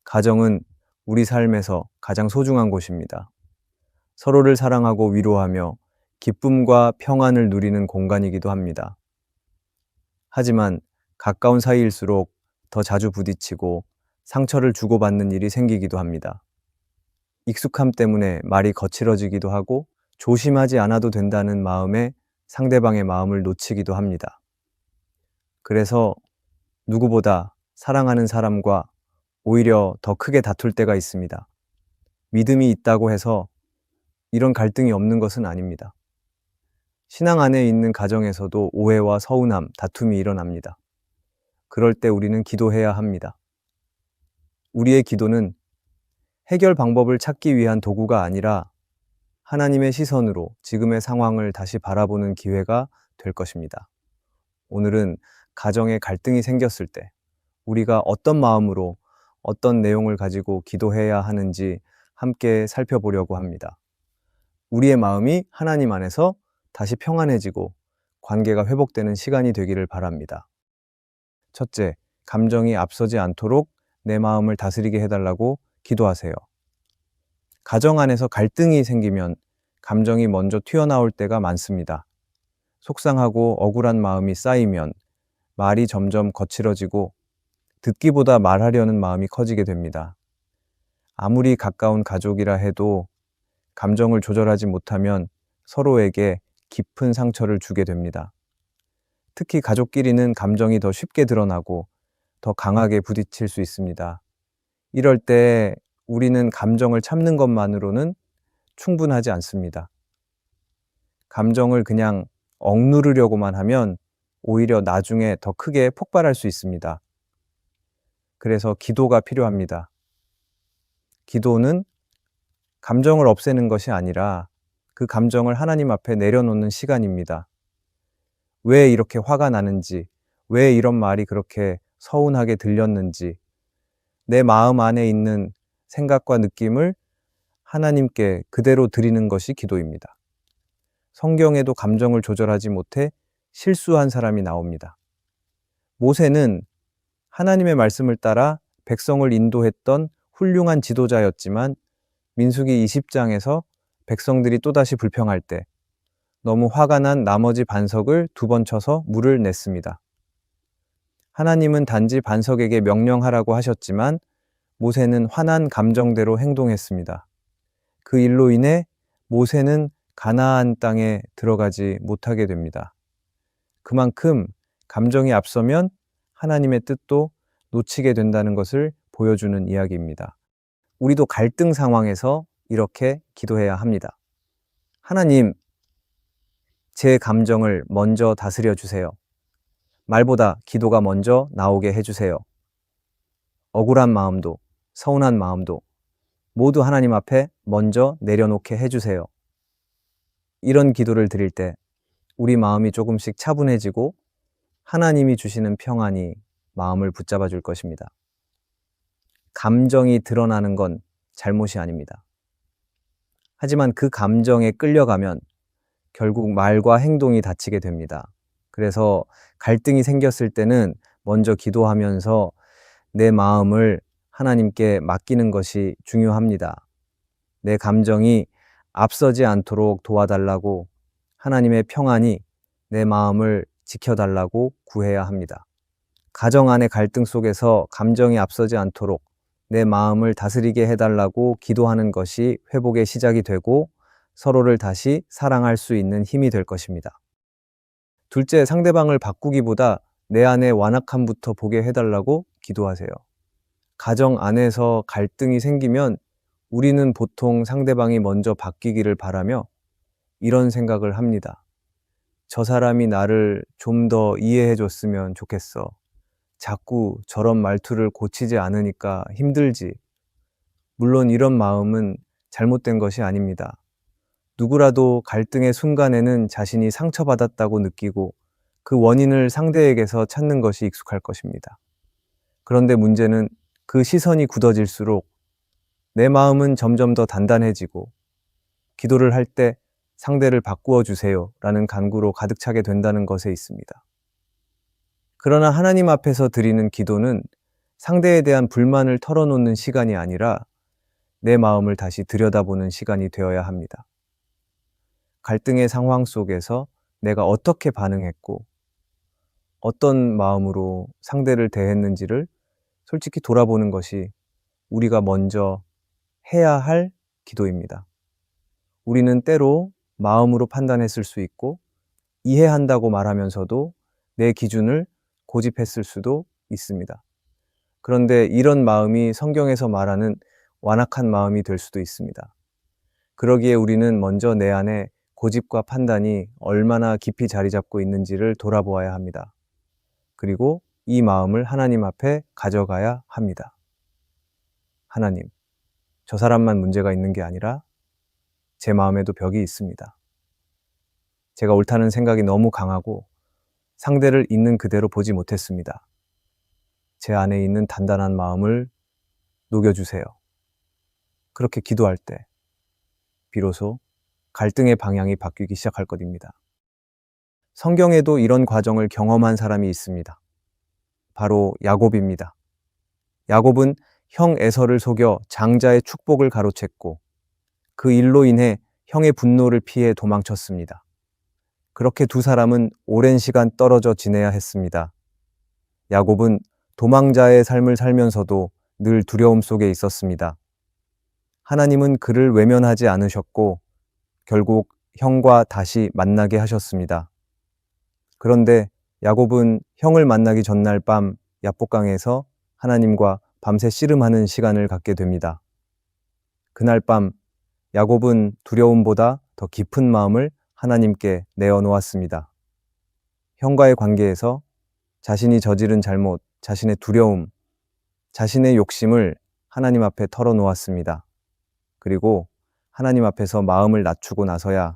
가정은 우리 삶에서 가장 소중한 곳입니다. 서로를 사랑하고 위로하며 기쁨과 평안을 누리는 공간이기도 합니다. 하지만 가까운 사이일수록 더 자주 부딪히고 상처를 주고받는 일이 생기기도 합니다. 익숙함 때문에 말이 거칠어지기도 하고 조심하지 않아도 된다는 마음에 상대방의 마음을 놓치기도 합니다. 그래서 누구보다 사랑하는 사람과 오히려 더 크게 다툴 때가 있습니다. 믿음이 있다고 해서 이런 갈등이 없는 것은 아닙니다. 신앙 안에 있는 가정에서도 오해와 서운함, 다툼이 일어납니다. 그럴 때 우리는 기도해야 합니다. 우리의 기도는 해결 방법을 찾기 위한 도구가 아니라 하나님의 시선으로 지금의 상황을 다시 바라보는 기회가 될 것입니다. 오늘은 가정에 갈등이 생겼을 때 우리가 어떤 마음으로 어떤 내용을 가지고 기도해야 하는지 함께 살펴보려고 합니다. 우리의 마음이 하나님 안에서 다시 평안해지고 관계가 회복되는 시간이 되기를 바랍니다. 첫째, 감정이 앞서지 않도록 내 마음을 다스리게 해달라고 기도하세요. 가정 안에서 갈등이 생기면 감정이 먼저 튀어나올 때가 많습니다. 속상하고 억울한 마음이 쌓이면 말이 점점 거칠어지고 듣기보다 말하려는 마음이 커지게 됩니다. 아무리 가까운 가족이라 해도 감정을 조절하지 못하면 서로에게 깊은 상처를 주게 됩니다. 특히 가족끼리는 감정이 더 쉽게 드러나고 더 강하게 부딪힐 수 있습니다. 이럴 때 우리는 감정을 참는 것만으로는 충분하지 않습니다. 감정을 그냥 억누르려고만 하면 오히려 나중에 더 크게 폭발할 수 있습니다. 그래서 기도가 필요합니다. 기도는 감정을 없애는 것이 아니라 그 감정을 하나님 앞에 내려놓는 시간입니다. 왜 이렇게 화가 나는지, 왜 이런 말이 그렇게 서운하게 들렸는지, 내 마음 안에 있는 생각과 느낌을 하나님께 그대로 드리는 것이 기도입니다. 성경에도 감정을 조절하지 못해 실수한 사람이 나옵니다. 모세는 하나님의 말씀을 따라 백성을 인도했던 훌륭한 지도자였지만 민수기 20장에서 백성들이 또다시 불평할 때 너무 화가 난 나머지 반석을 2번 쳐서 물을 냈습니다. 하나님은 단지 반석에게 명령하라고 하셨지만 모세는 화난 감정대로 행동했습니다. 그 일로 인해 모세는 가나안 땅에 들어가지 못하게 됩니다. 그만큼 감정이 앞서면 하나님의 뜻도 놓치게 된다는 것을 보여주는 이야기입니다. 우리도 갈등 상황에서 이렇게 기도해야 합니다. 하나님, 제 감정을 먼저 다스려 주세요. 말보다 기도가 먼저 나오게 해주세요. 억울한 마음도, 서운한 마음도 모두 하나님 앞에 먼저 내려놓게 해주세요. 이런 기도를 드릴 때 우리 마음이 조금씩 차분해지고 하나님이 주시는 평안이 마음을 붙잡아 줄 것입니다. 감정이 드러나는 건 잘못이 아닙니다. 하지만 그 감정에 끌려가면 결국 말과 행동이 다치게 됩니다. 그래서 갈등이 생겼을 때는 먼저 기도하면서 내 마음을 하나님께 맡기는 것이 중요합니다. 내 감정이 앞서지 않도록 도와달라고 하나님의 평안이 내 마음을 지켜달라고 구해야 합니다. 가정 안의 갈등 속에서 감정이 앞서지 않도록 내 마음을 다스리게 해달라고 기도하는 것이 회복의 시작이 되고 서로를 다시 사랑할 수 있는 힘이 될 것입니다. 둘째, 상대방을 바꾸기보다 내 안의 완악함부터 보게 해달라고 기도하세요. 가정 안에서 갈등이 생기면 우리는 보통 상대방이 먼저 바뀌기를 바라며 이런 생각을 합니다. 저 사람이 나를 좀 더 이해해 줬으면 좋겠어. 자꾸 저런 말투를 고치지 않으니까 힘들지. 물론 이런 마음은 잘못된 것이 아닙니다. 누구라도 갈등의 순간에는 자신이 상처받았다고 느끼고 그 원인을 상대에게서 찾는 것이 익숙할 것입니다. 그런데 문제는 그 시선이 굳어질수록 내 마음은 점점 더 단단해지고 기도를 할 때 상대를 바꾸어 주세요 라는 간구로 가득 차게 된다는 것에 있습니다. 그러나 하나님 앞에서 드리는 기도는 상대에 대한 불만을 털어놓는 시간이 아니라 내 마음을 다시 들여다보는 시간이 되어야 합니다. 갈등의 상황 속에서 내가 어떻게 반응했고 어떤 마음으로 상대를 대했는지를 솔직히 돌아보는 것이 우리가 먼저 해야 할 기도입니다. 우리는 때로 마음으로 판단했을 수 있고 이해한다고 말하면서도 내 기준을 고집했을 수도 있습니다. 그런데 이런 마음이 성경에서 말하는 완악한 마음이 될 수도 있습니다. 그러기에 우리는 먼저 내 안에 고집과 판단이 얼마나 깊이 자리 잡고 있는지를 돌아보아야 합니다. 그리고 이 마음을 하나님 앞에 가져가야 합니다. 하나님, 저 사람만 문제가 있는 게 아니라 제 마음에도 벽이 있습니다. 제가 옳다는 생각이 너무 강하고 상대를 있는 그대로 보지 못했습니다. 제 안에 있는 단단한 마음을 녹여주세요. 그렇게 기도할 때 비로소 갈등의 방향이 바뀌기 시작할 것입니다. 성경에도 이런 과정을 경험한 사람이 있습니다. 바로 야곱입니다. 야곱은 형 에서를 속여 장자의 축복을 가로챘고 그 일로 인해 형의 분노를 피해 도망쳤습니다. 그렇게 두 사람은 오랜 시간 떨어져 지내야 했습니다. 야곱은 도망자의 삶을 살면서도 늘 두려움 속에 있었습니다. 하나님은 그를 외면하지 않으셨고 결국 형과 다시 만나게 하셨습니다. 그런데 야곱은 형을 만나기 전날 밤 야복강에서 하나님과 밤새 씨름하는 시간을 갖게 됩니다. 그날 밤 야곱은 두려움보다 더 깊은 마음을 하나님께 내어놓았습니다. 형과의 관계에서 자신이 저지른 잘못, 자신의 두려움, 자신의 욕심을 하나님 앞에 털어놓았습니다. 그리고 하나님 앞에서 마음을 낮추고 나서야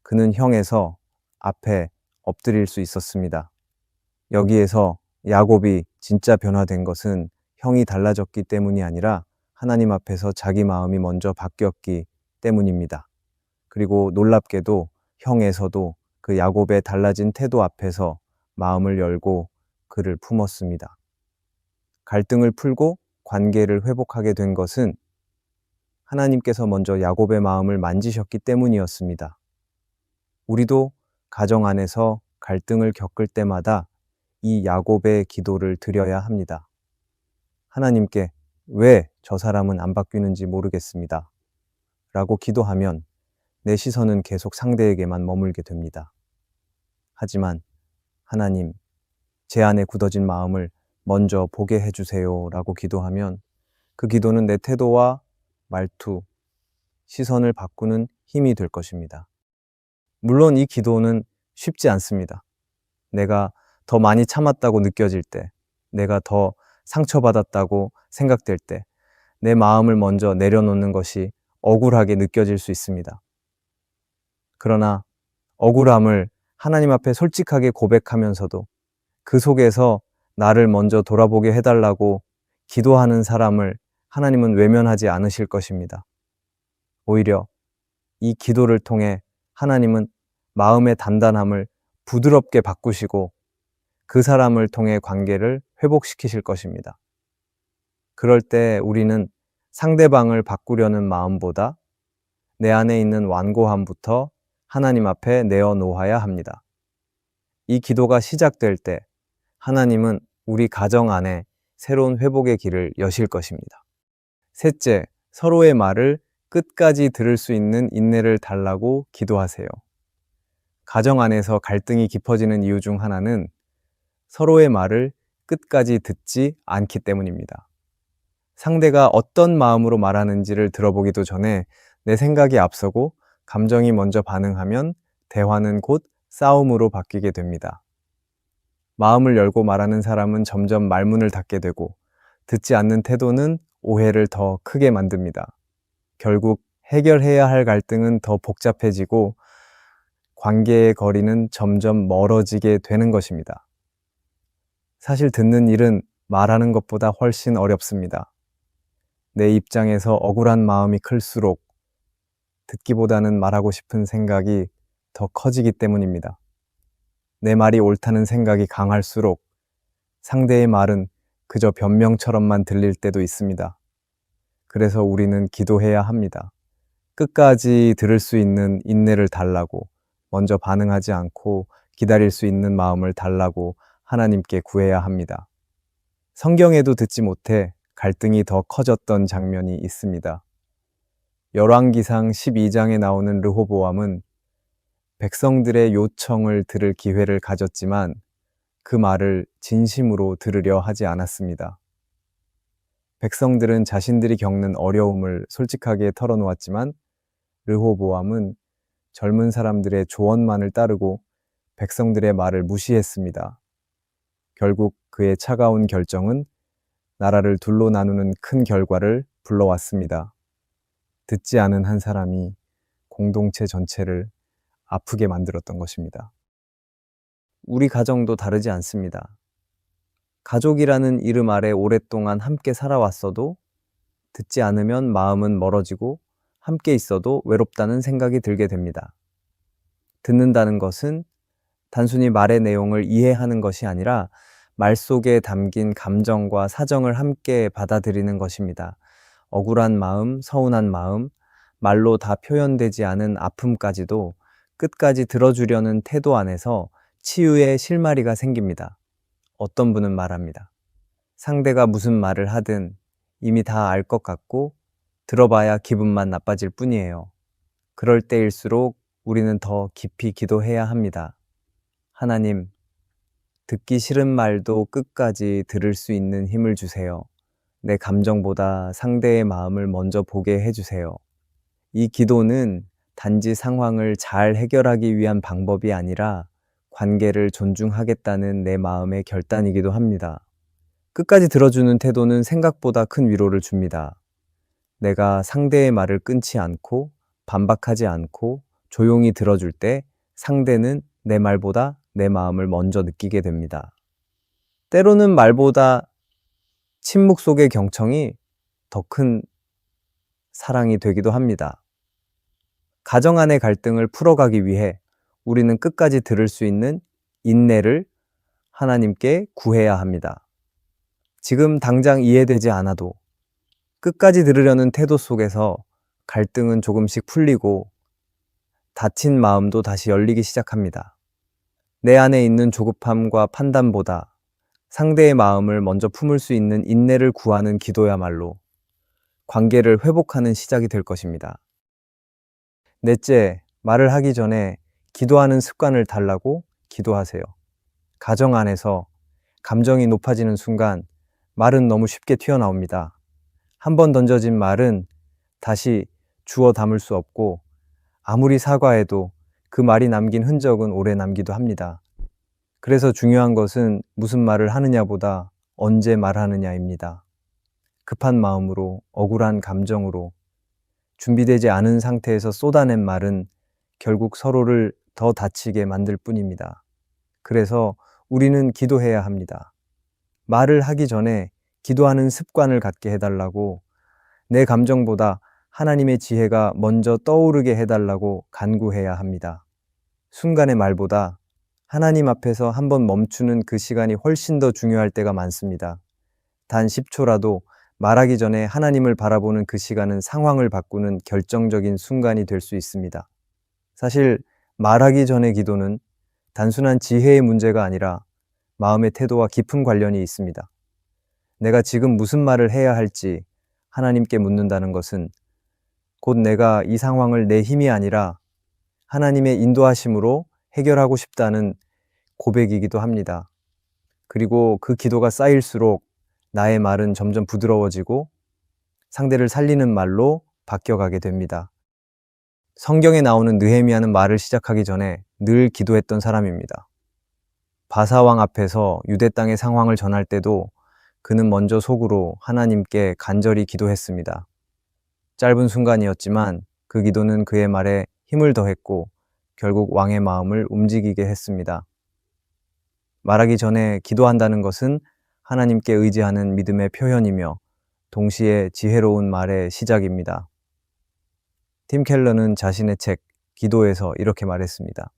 그는 형에서 앞에 엎드릴 수 있었습니다. 여기에서 야곱이 진짜 변화된 것은 형이 달라졌기 때문이 아니라 하나님 앞에서 자기 마음이 먼저 바뀌었기 때문입니다. 그리고 놀랍게도 형에서도 그 야곱의 달라진 태도 앞에서 마음을 열고 그를 품었습니다. 갈등을 풀고 관계를 회복하게 된 것은 하나님께서 먼저 야곱의 마음을 만지셨기 때문이었습니다. 우리도 가정 안에서 갈등을 겪을 때마다 이 야곱의 기도를 드려야 합니다. 하나님께 왜 저 사람은 안 바뀌는지 모르겠습니다. 라고 기도하면 내 시선은 계속 상대에게만 머물게 됩니다. 하지만 하나님, 제 안에 굳어진 마음을 먼저 보게 해주세요 라고 기도하면 그 기도는 내 태도와 말투, 시선을 바꾸는 힘이 될 것입니다. 물론 이 기도는 쉽지 않습니다. 내가 더 많이 참았다고 느껴질 때, 내가 더 상처받았다고 생각될 때, 내 마음을 먼저 내려놓는 것이 억울하게 느껴질 수 있습니다. 그러나 억울함을 하나님 앞에 솔직하게 고백하면서도 그 속에서 나를 먼저 돌아보게 해달라고 기도하는 사람을 하나님은 외면하지 않으실 것입니다. 오히려 이 기도를 통해 하나님은 마음의 단단함을 부드럽게 바꾸시고 그 사람을 통해 관계를 회복시키실 것입니다. 그럴 때 우리는 상대방을 바꾸려는 마음보다 내 안에 있는 완고함부터 하나님 앞에 내어놓아야 합니다. 이 기도가 시작될 때 하나님은 우리 가정 안에 새로운 회복의 길을 여실 것입니다. 셋째, 서로의 말을 끝까지 들을 수 있는 인내를 달라고 기도하세요. 가정 안에서 갈등이 깊어지는 이유 중 하나는 서로의 말을 끝까지 듣지 않기 때문입니다. 상대가 어떤 마음으로 말하는지를 들어보기도 전에 내 생각이 앞서고 감정이 먼저 반응하면 대화는 곧 싸움으로 바뀌게 됩니다. 마음을 열고 말하는 사람은 점점 말문을 닫게 되고 듣지 않는 태도는 오해를 더 크게 만듭니다. 결국 해결해야 할 갈등은 더 복잡해지고 관계의 거리는 점점 멀어지게 되는 것입니다. 사실 듣는 일은 말하는 것보다 훨씬 어렵습니다. 내 입장에서 억울한 마음이 클수록 듣기보다는 말하고 싶은 생각이 더 커지기 때문입니다. 내 말이 옳다는 생각이 강할수록 상대의 말은 그저 변명처럼만 들릴 때도 있습니다. 그래서 우리는 기도해야 합니다. 끝까지 들을 수 있는 인내를 달라고, 먼저 반응하지 않고 기다릴 수 있는 마음을 달라고 하나님께 구해야 합니다. 성경에도 듣지 못해 갈등이 더 커졌던 장면이 있습니다. 열왕기상 12장에 나오는 르호보암은 백성들의 요청을 들을 기회를 가졌지만 그 말을 진심으로 들으려 하지 않았습니다. 백성들은 자신들이 겪는 어려움을 솔직하게 털어놓았지만 르호보암은 젊은 사람들의 조언만을 따르고 백성들의 말을 무시했습니다. 결국 그의 차가운 결정은 나라를 둘로 나누는 큰 결과를 불러왔습니다. 듣지 않은 한 사람이 공동체 전체를 아프게 만들었던 것입니다. 우리 가정도 다르지 않습니다. 가족이라는 이름 아래 오랫동안 함께 살아왔어도 듣지 않으면 마음은 멀어지고 함께 있어도 외롭다는 생각이 들게 됩니다. 듣는다는 것은 단순히 말의 내용을 이해하는 것이 아니라 말 속에 담긴 감정과 사정을 함께 받아들이는 것입니다. 억울한 마음, 서운한 마음, 말로 다 표현되지 않은 아픔까지도 끝까지 들어주려는 태도 안에서 치유의 실마리가 생깁니다. 어떤 분은 말합니다. 상대가 무슨 말을 하든 이미 다 알 것 같고 들어봐야 기분만 나빠질 뿐이에요. 그럴 때일수록 우리는 더 깊이 기도해야 합니다. 하나님, 듣기 싫은 말도 끝까지 들을 수 있는 힘을 주세요. 내 감정보다 상대의 마음을 먼저 보게 해주세요. 이 기도는 단지 상황을 잘 해결하기 위한 방법이 아니라 관계를 존중하겠다는 내 마음의 결단이기도 합니다. 끝까지 들어주는 태도는 생각보다 큰 위로를 줍니다. 내가 상대의 말을 끊지 않고 반박하지 않고 조용히 들어줄 때 상대는 내 말보다 내 마음을 먼저 느끼게 됩니다. 때로는 말보다 침묵 속의 경청이 더 큰 사랑이 되기도 합니다. 가정 안의 갈등을 풀어가기 위해 우리는 끝까지 들을 수 있는 인내를 하나님께 구해야 합니다. 지금 당장 이해되지 않아도 끝까지 들으려는 태도 속에서 갈등은 조금씩 풀리고 닫힌 마음도 다시 열리기 시작합니다. 내 안에 있는 조급함과 판단보다 상대의 마음을 먼저 품을 수 있는 인내를 구하는 기도야말로 관계를 회복하는 시작이 될 것입니다. 넷째, 말을 하기 전에 기도하는 습관을 달라고 기도하세요. 가정 안에서 감정이 높아지는 순간 말은 너무 쉽게 튀어나옵니다. 한 번 던져진 말은 다시 주워 담을 수 없고 아무리 사과해도 그 말이 남긴 흔적은 오래 남기도 합니다. 그래서 중요한 것은 무슨 말을 하느냐보다 언제 말하느냐입니다. 급한 마음으로, 억울한 감정으로, 준비되지 않은 상태에서 쏟아낸 말은 결국 서로를 더 다치게 만들 뿐입니다. 그래서 우리는 기도해야 합니다. 말을 하기 전에 기도하는 습관을 갖게 해달라고, 내 감정보다 하나님의 지혜가 먼저 떠오르게 해달라고 간구해야 합니다. 순간의 말보다 하나님 앞에서 한번 멈추는 그 시간이 훨씬 더 중요할 때가 많습니다. 단 10초라도 말하기 전에 하나님을 바라보는 그 시간은 상황을 바꾸는 결정적인 순간이 될 수 있습니다. 사실 말하기 전의 기도는 단순한 지혜의 문제가 아니라 마음의 태도와 깊은 관련이 있습니다. 내가 지금 무슨 말을 해야 할지 하나님께 묻는다는 것은 곧 내가 이 상황을 내 힘이 아니라 하나님의 인도하심으로 해결하고 싶다는 고백이기도 합니다. 그리고 그 기도가 쌓일수록 나의 말은 점점 부드러워지고 상대를 살리는 말로 바뀌어가게 됩니다. 성경에 나오는 느헤미야는 말을 시작하기 전에 늘 기도했던 사람입니다. 바사왕 앞에서 유대 땅의 상황을 전할 때도 그는 먼저 속으로 하나님께 간절히 기도했습니다. 짧은 순간이었지만 그 기도는 그의 말에 힘을 더했고 결국 왕의 마음을 움직이게 했습니다. 말하기 전에 기도한다는 것은 하나님께 의지하는 믿음의 표현이며 동시에 지혜로운 말의 시작입니다. 팀 켈러는 자신의 책 기도에서 이렇게 말했습니다.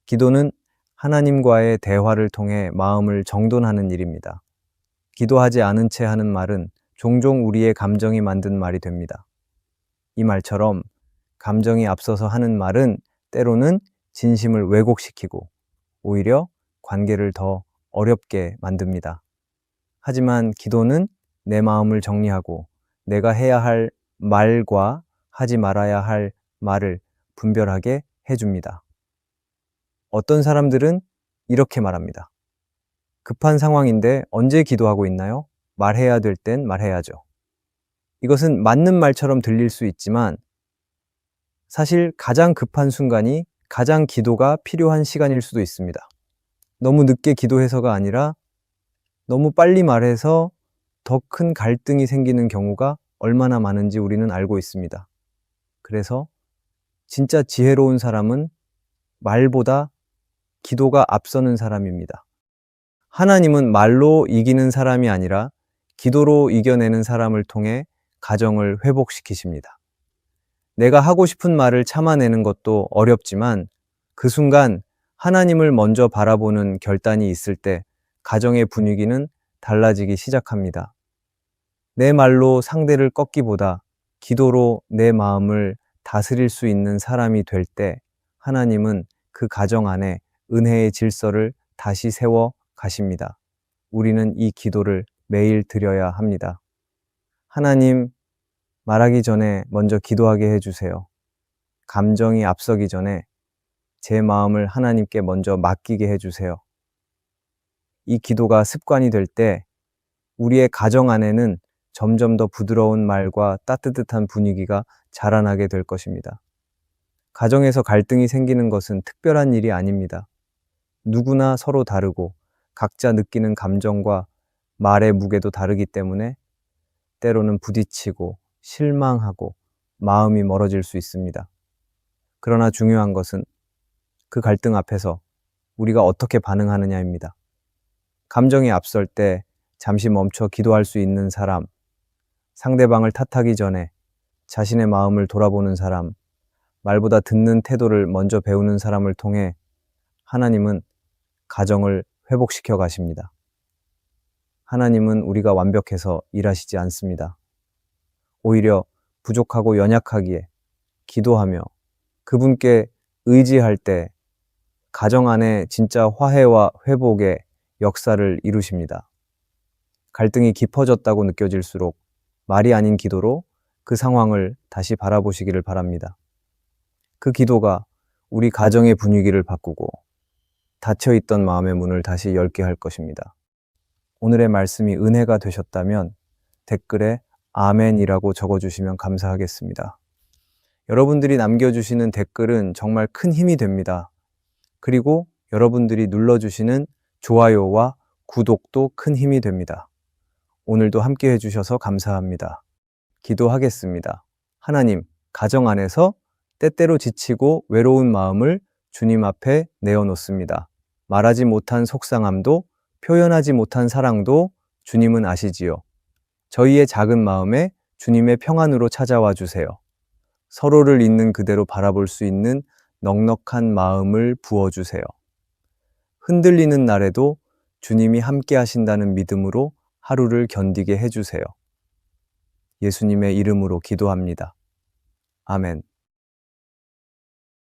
기도는 하나님과의 대화를 통해 마음을 정돈하는 일입니다. 기도하지 않은 채 하는 말은 종종 우리의 감정이 만든 말이 됩니다. 이 말처럼 감정이 앞서서 하는 말은 때로는 진심을 왜곡시키고 오히려 관계를 더 어렵게 만듭니다. 하지만 기도는 내 마음을 정리하고 내가 해야 할 말과 하지 말아야 할 말을 분별하게 해줍니다. 어떤 사람들은 이렇게 말합니다. 급한 상황인데 언제 기도하고 있나요? 말해야 될 땐 말해야죠. 이것은 맞는 말처럼 들릴 수 있지만 사실 가장 급한 순간이 가장 기도가 필요한 시간일 수도 있습니다. 너무 늦게 기도해서가 아니라 너무 빨리 말해서 더 큰 갈등이 생기는 경우가 얼마나 많은지 우리는 알고 있습니다. 그래서 진짜 지혜로운 사람은 말보다 기도가 앞서는 사람입니다. 하나님은 말로 이기는 사람이 아니라 기도로 이겨내는 사람을 통해 가정을 회복시키십니다. 내가 하고 싶은 말을 참아내는 것도 어렵지만 그 순간 하나님을 먼저 바라보는 결단이 있을 때 가정의 분위기는 달라지기 시작합니다. 내 말로 상대를 꺾기보다 기도로 내 마음을 다스릴 수 있는 사람이 될 때 하나님은 그 가정 안에 은혜의 질서를 다시 세워 가십니다. 우리는 이 기도를 매일 드려야 합니다. 하나님, 말하기 전에 먼저 기도하게 해주세요. 감정이 앞서기 전에 제 마음을 하나님께 먼저 맡기게 해주세요. 이 기도가 습관이 될 때 우리의 가정 안에는 점점 더 부드러운 말과 따뜻한 분위기가 자라나게 될 것입니다. 가정에서 갈등이 생기는 것은 특별한 일이 아닙니다. 누구나 서로 다르고 각자 느끼는 감정과 말의 무게도 다르기 때문에 때로는 부딪히고 실망하고 마음이 멀어질 수 있습니다. 그러나 중요한 것은 그 갈등 앞에서 우리가 어떻게 반응하느냐입니다. 감정이 앞설 때 잠시 멈춰 기도할 수 있는 사람, 상대방을 탓하기 전에 자신의 마음을 돌아보는 사람, 말보다 듣는 태도를 먼저 배우는 사람을 통해 하나님은 가정을 회복시켜 가십니다. 하나님은 우리가 완벽해서 일하시지 않습니다. 오히려 부족하고 연약하기에 기도하며 그분께 의지할 때 가정 안에 진짜 화해와 회복의 역사를 이루십니다. 갈등이 깊어졌다고 느껴질수록 말이 아닌 기도로 그 상황을 다시 바라보시기를 바랍니다. 그 기도가 우리 가정의 분위기를 바꾸고 닫혀있던 마음의 문을 다시 열게 할 것입니다. 오늘의 말씀이 은혜가 되셨다면 댓글에 아멘이라고 적어주시면 감사하겠습니다. 여러분들이 남겨주시는 댓글은 정말 큰 힘이 됩니다. 그리고 여러분들이 눌러주시는 좋아요와 구독도 큰 힘이 됩니다. 오늘도 함께 해주셔서 감사합니다. 기도하겠습니다. 하나님, 가정 안에서 때때로 지치고 외로운 마음을 주님 앞에 내어놓습니다. 말하지 못한 속상함도 표현하지 못한 사랑도 주님은 아시지요. 저희의 작은 마음에 주님의 평안으로 찾아와 주세요. 서로를 있는 그대로 바라볼 수 있는 넉넉한 마음을 부어주세요. 흔들리는 날에도 주님이 함께 하신다는 믿음으로 하루를 견디게 해주세요. 예수님의 이름으로 기도합니다. 아멘.